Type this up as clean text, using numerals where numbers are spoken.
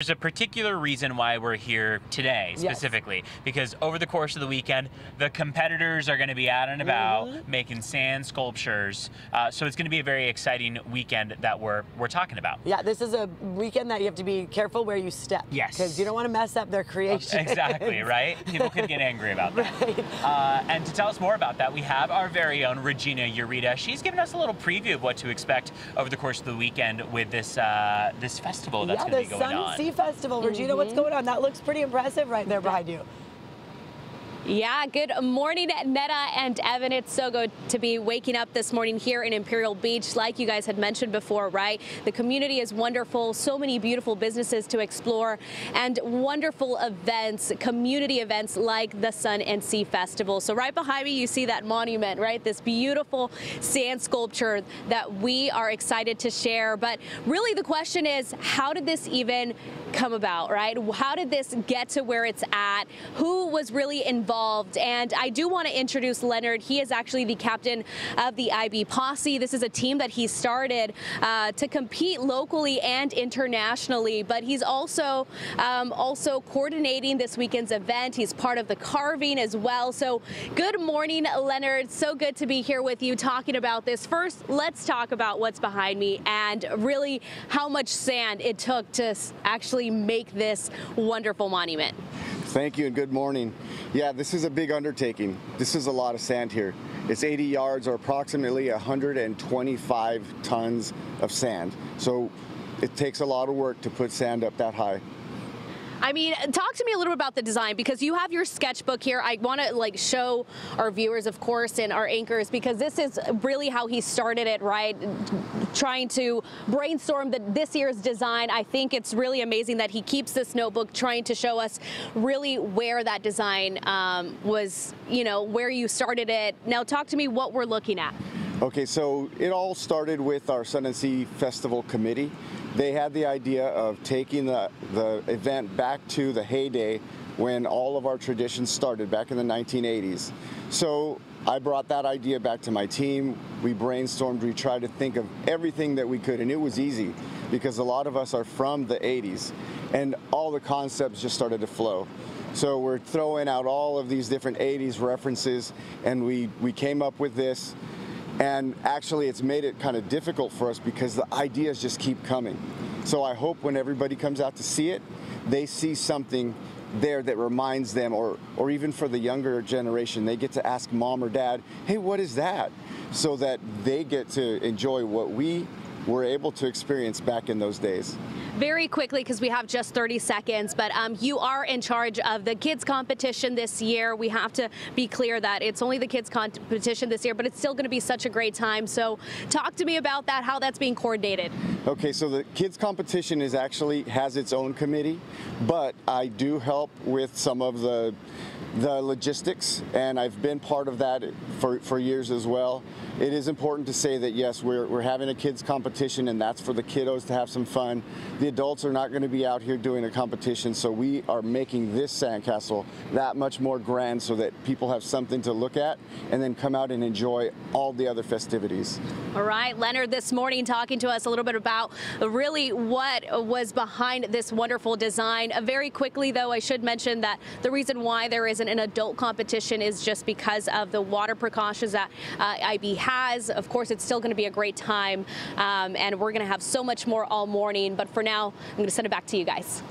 There's a particular reason why we're here today, specifically, because over the course of the weekend, the competitors are going to be out and about making sand sculptures. So it's going to be a very exciting weekend that we're talking about. Yeah, this is a weekend that you have to be careful where you step. Yes. Because you don't want to mess up their creation. Exactly, right? People could get angry about that. And to tell us more about that, we have our very own Regina Ureta. She's given us a little preview of what to expect over the course of the weekend with this this festival that's going to be going on. Festival. Regina, what's going on? That looks pretty impressive right there behind you. Yeah, good morning, Netta and Evan. It's so good to be waking up this morning here in Imperial Beach. Like you guys had mentioned before, right? The community is wonderful. So many beautiful businesses to explore and wonderful events, community events like the Sun and Sea Festival. So right behind me, you see that monument, right? This beautiful sand sculpture that we are excited to share. But really the question is, how did this even come about, right? How did this get to where it's at? Who was really involved? And I do want to introduce Leonard. He is actually the captain of the IB Posse. This is a team that he started to compete locally and internationally, but he's also coordinating this weekend's event. He's part of the carving as well. So good morning, Leonard. So good to be here with you talking about this. First, let's talk about what's behind me and really how much sand it took to actually make this wonderful monument. Thank you and good morning. Yeah, this is a big undertaking. This is a lot of sand here. It's 80 yards or approximately 125 tons of sand. So it takes a lot of work to put sand up that high. I mean, talk to me a little bit about the design, because you have your sketchbook here. I want to show our viewers, of course, and our anchors, because this is really how he started it, right? Trying to brainstorm this year's design. I think it's really amazing that he keeps this notebook, trying to show us really where that design was, where you started it. Now talk to me what we're looking at. Okay, so it all started with our Sun and Sea Festival Committee. They had the idea of taking the event back to the heyday when all of our traditions started back in the 1980s. So I brought that idea back to my team. We brainstormed, we tried to think of everything that we could, and it was easy because a lot of us are from the 80s and all the concepts just started to flow. So we're throwing out all of these different 80s references, and we came up with this. And actually, it's made it kind of difficult for us because the ideas just keep coming. So I hope when everybody comes out to see it, they see something there that reminds them, or even for the younger generation, they get to ask mom or dad, hey, what is that? So that they get to enjoy what we were able to experience back in those days. Very quickly, because we have just 30 seconds, but you are in charge of the kids competition this year. We have to be clear that it's only the kids competition this year, but it's still going to be such a great time. So talk to me about that, how that's being coordinated. Okay, so the kids competition has its own committee, but I do help with some of the logistics, and I've been part of that for years as well. It is important to say that yes, we're having a kids competition, and that's for the kiddos to have some fun. The adults are not going to be out here doing a competition, so we are making this sandcastle that much more grand so that people have something to look at and then come out and enjoy all the other festivities. All right, Leonard this morning talking to us a little bit about really what was behind this wonderful design. Very quickly though, I should mention that the reason why there isn't an adult competition is just because of the water precautions that IB has. Of course, it's still going to be a great time, and we're going to have so much more all morning. But for now, I'm going to send it back to you guys.